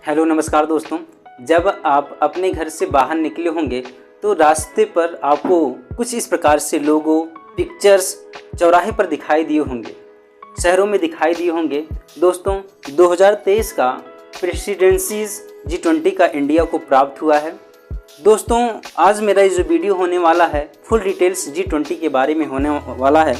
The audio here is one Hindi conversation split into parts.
हेलो नमस्कार दोस्तों। जब आप अपने घर से बाहर निकले होंगे तो रास्ते पर आपको कुछ इस प्रकार से लोगो, पिक्चर्स चौराहे पर दिखाई दिए होंगे, शहरों में दिखाई दिए होंगे। दोस्तों 2023 का प्रेसिडेंसीज G20 का इंडिया को प्राप्त हुआ है। दोस्तों आज मेरा ये जो वीडियो होने वाला है फुल डिटेल्स G20 के बारे में होने वाला है।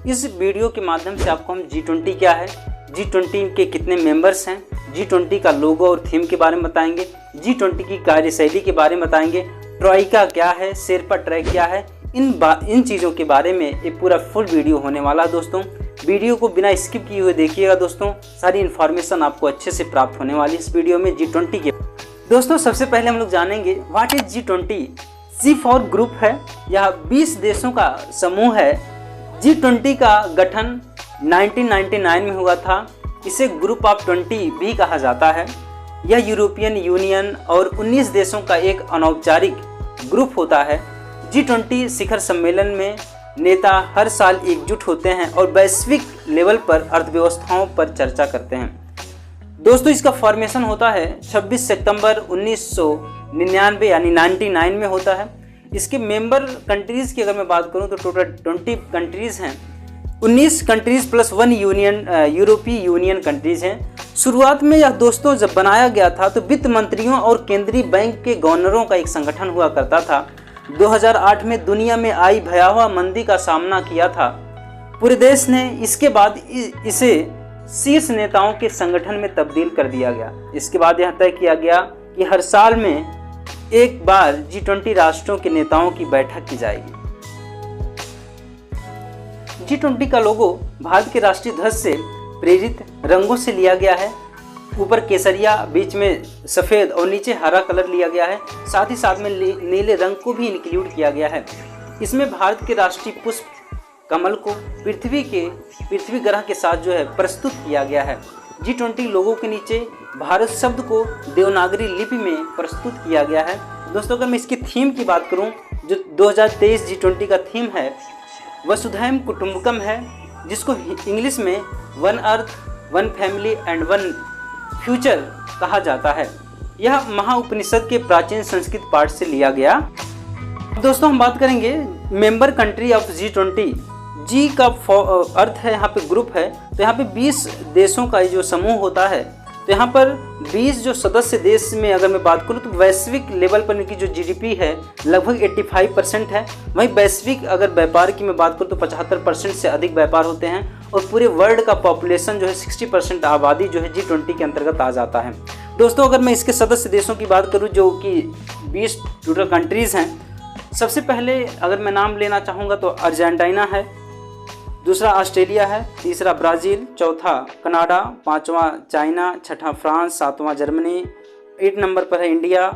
इस वीडियो के माध्यम से आपको हम G20 क्या है, G20 के कितने मेंबर्स हैं, G20 का लोगो और थीम के बारे में बताएंगे, G20 की कार्यशैली के बारे में बताएंगे, ट्रॉइका क्या है, शेरपा ट्रैक क्या है, इन चीज़ों के बारे में एक पूरा फुल वीडियो होने वाला है। दोस्तों वीडियो को बिना स्किप किए हुए देखिएगा। दोस्तों सारी इन्फॉर्मेशन आपको अच्छे से प्राप्त होने वाली इस वीडियो में G20 के। दोस्तों सबसे पहले हम लोग जानेंगे what is G20। G for group है, यह 20 देशों का समूह है। G20 का गठन 1999 में हुआ था। इसे ग्रुप ऑफ 20 भी कहा जाता है। यह यूरोपियन यूनियन और 19 देशों का एक अनौपचारिक ग्रुप होता है। G20 शिखर सम्मेलन में नेता हर साल एकजुट होते हैं और वैश्विक लेवल पर अर्थव्यवस्थाओं पर चर्चा करते हैं। दोस्तों इसका फॉर्मेशन होता है 26 सितंबर 1999 यानी 99 में होता है। इसके मेंबर कंट्रीज़ की अगर मैं बात करूं तो टोटल 20 कंट्रीज़ हैं। 19 कंट्रीज़ प्लस 1 यूरोपीय यूनियन कंट्रीज़ हैं। शुरुआत में यह दोस्तों जब बनाया गया था तो वित्त मंत्रियों और केंद्रीय बैंक के गवर्नरों का एक संगठन हुआ करता था। 2008 में दुनिया में आई भयावह मंदी का सामना किया था पूरे देश ने। इसके बाद इसे शीर्ष नेताओं के संगठन में तब्दील कर दिया गया। इसके बाद यह तय किया गया कि हर साल में एक बार G20 राष्ट्रों के नेताओं की बैठक की जाएगी। G20 का लोगो भारत के राष्ट्रीय ध्वज से प्रेरित रंगों से लिया गया है। ऊपर केसरिया, बीच में सफ़ेद और नीचे हरा कलर लिया गया है। साथ ही साथ में नीले रंग को भी इंक्लूड किया गया है। इसमें भारत के राष्ट्रीय पुष्प कमल को पृथ्वी ग्रह के साथ जो है प्रस्तुत किया गया है। G20 लोगों के नीचे भारत शब्द को देवनागरी लिपि में प्रस्तुत किया गया है। दोस्तों अगर मैं इसकी थीम की बात करूं, जो 2023 G20 का थीम है वसुधैव कुटुंबकम है, जिसको इंग्लिश में one earth, one family and one future कहा जाता है। यह महाउपनिषद के प्राचीन संस्कृत पाठ से लिया गया। दोस्तों हम बात करेंगे member country of G20। G का अर्थ है यहाँ पे ग्रुप है, तो यहाँ पे 20 देशों का जो समूह होता है। तो यहाँ पर 20 जो सदस्य देश में अगर मैं बात करूँ तो वैश्विक लेवल पर इनकी जो GDP है लगभग 85% है। वहीं वैश्विक अगर व्यापार की मैं बात करूँ तो 75% से अधिक व्यापार होते हैं और पूरे वर्ल्ड का पॉपुलेशन जो है 60% आबादी जो है G20 के अंतर्गत आ जाता है। दोस्तों अगर मैं इसके सदस्य देशों की बात करूँ जो कि 20 टोटल कंट्रीज़ हैं, सबसे पहले अगर मैं नाम लेना चाहूँगा तो अर्जेंटीना है, दूसरा ऑस्ट्रेलिया है, तीसरा ब्राज़ील, चौथा कनाडा, पांचवा चाइना, छठा फ्रांस, सातवां जर्मनी, 8 नंबर पर है इंडिया,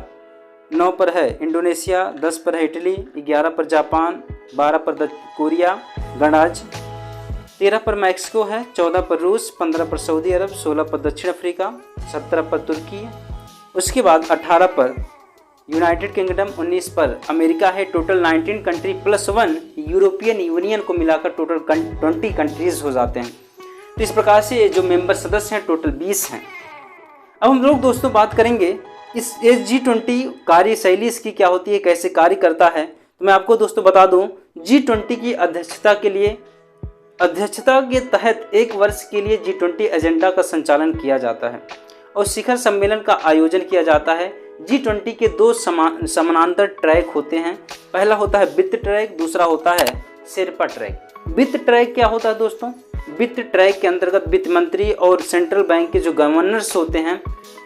9 पर है इंडोनेशिया, 10 पर है इटली, 11 पर जापान, 12 पर दक्षिण कोरिया गणराज्य, 13 पर मैक्सिको है, 14 पर रूस, 15 पर सऊदी अरब, 16 पर दक्षिण अफ्रीका, 17 पर तुर्की, उसके बाद 18 पर यूनाइटेड किंगडम, 19 पर अमेरिका है। Total 19 country plus 1 European union को मिलाकर टोटल 20 कंट्रीज़ हो जाते हैं। तो इस प्रकार से जो मेंबर सदस्य हैं टोटल 20 हैं। अब हम लोग दोस्तों बात करेंगे इस G20 कार्यशैली इसकी क्या होती है, कैसे कार्य करता है। तो मैं आपको दोस्तों बता दूं G20 की अध्यक्षता के तहत 1 वर्ष के लिए G20 एजेंडा का संचालन किया जाता है और शिखर सम्मेलन का आयोजन किया जाता है। G20 के 2 समानांतर ट्रैक होते हैं। पहला होता है वित्त ट्रैक, दूसरा होता है शेरपा ट्रैक। वित्त ट्रैक क्या होता है दोस्तों? वित्त ट्रैक के अंतर्गत वित्त मंत्री और सेंट्रल बैंक के जो गवर्नर्स होते हैं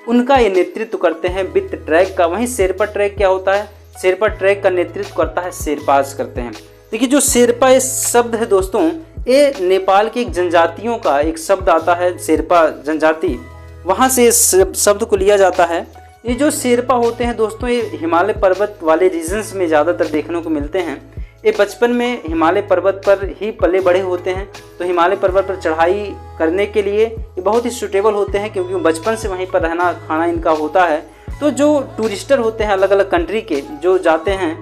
उनका ये नेतृत्व करते हैं वित्त ट्रैक का। वहीं शेरपा ट्रैक क्या होता है? शेरपा ट्रैक का नेतृत्व करता है शेरपाज करते हैं। देखिए जो शेरपा ये शब्द है दोस्तों, ये नेपाल की एक जनजातियों का एक शब्द आता है शेरपा जनजाति, वहाँ से इस शब्द को लिया जाता है। ये जो शेरपा होते हैं दोस्तों ये हिमालय पर्वत वाले रीजन्स में ज़्यादातर देखने को मिलते हैं। ये बचपन में हिमालय पर्वत पर ही पले बड़े होते हैं, तो हिमालय पर्वत पर चढ़ाई करने के लिए ये बहुत ही सूटेबल होते हैं क्योंकि बचपन से वहीं पर रहना खाना इनका होता है। तो जो टूरिस्टर होते हैं अलग अलग कंट्री के जो जाते हैं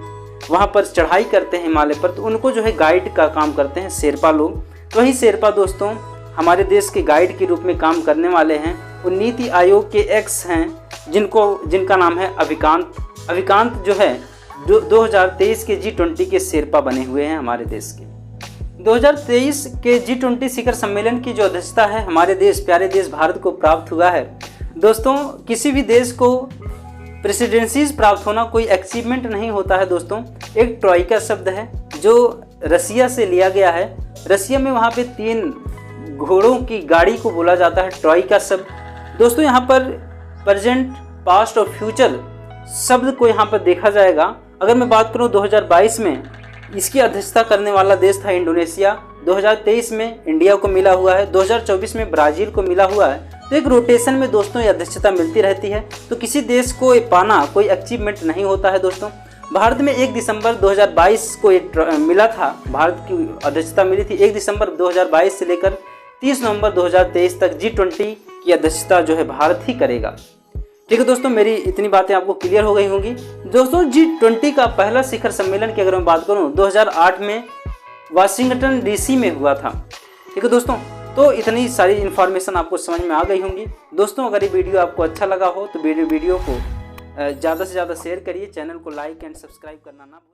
वहाँ पर चढ़ाई करते हैं हिमालय पर, तो उनको जो है गाइड का काम करते हैं शेरपा लोग। तो वही शेरपा दोस्तों हमारे देश के गाइड के रूप में काम करने वाले हैं। वो नीति आयोग के एक्स हैं जिनका नाम है अभिकांत। अभिकांत जो है 2023 के G20 के शेरपा बने हुए हैं हमारे देश के। 2023 के G20 शिखर सम्मेलन की जो अध्यक्षता है हमारे देश, प्यारे देश भारत को प्राप्त हुआ है। दोस्तों, किसी भी देश को प्रेसिडेंसीज प्राप्त होना कोई अचीवमेंट नहीं होता है दोस्तों। एक ट्रॉइका शब्द है जो रसिया से लिया गया है। रसिया में वहाँ पे 3 घोड़ों की गाड़ी को बोला जाता है ट्रॉइका शब्द। दोस्तों, यहाँ पर प्रेजेंट, पास्ट और फ्यूचर शब्द को यहाँ पर देखा जाएगा। अगर मैं बात करूँ 2022 में इसकी अध्यक्षता करने वाला देश था इंडोनेशिया। 2023 में इंडिया को मिला हुआ है, 2024 में ब्राज़ील को मिला हुआ है। तो एक रोटेशन में दोस्तों ये अध्यक्षता मिलती रहती है। तो किसी देश को ये पाना कोई अचीवमेंट नहीं होता है दोस्तों। भारत में 1 दिसंबर 2022 को एक मिला था, भारत की अध्यक्षता मिली थी 1 दिसंबर 2022 से लेकर 30 नवंबर 2023 तक G20 की अध्यक्षता जो है भारत ही करेगा। ठीक है दोस्तों, मेरी इतनी बातें आपको क्लियर हो गई होंगी। दोस्तों, G20 का पहला शिखर सम्मेलन की अगर मैं बात करूं 2008 में वाशिंगटन DC में हुआ था। ठीक है दोस्तों, तो इतनी सारी इन्फॉर्मेशन आपको समझ में आ गई होंगी। दोस्तों, अगर ये वीडियो आपको अच्छा लगा हो तो वीडियो को ज़्यादा से ज़्यादा शेयर करिए, चैनल को लाइक एंड सब्सक्राइब करना ना भूलिए।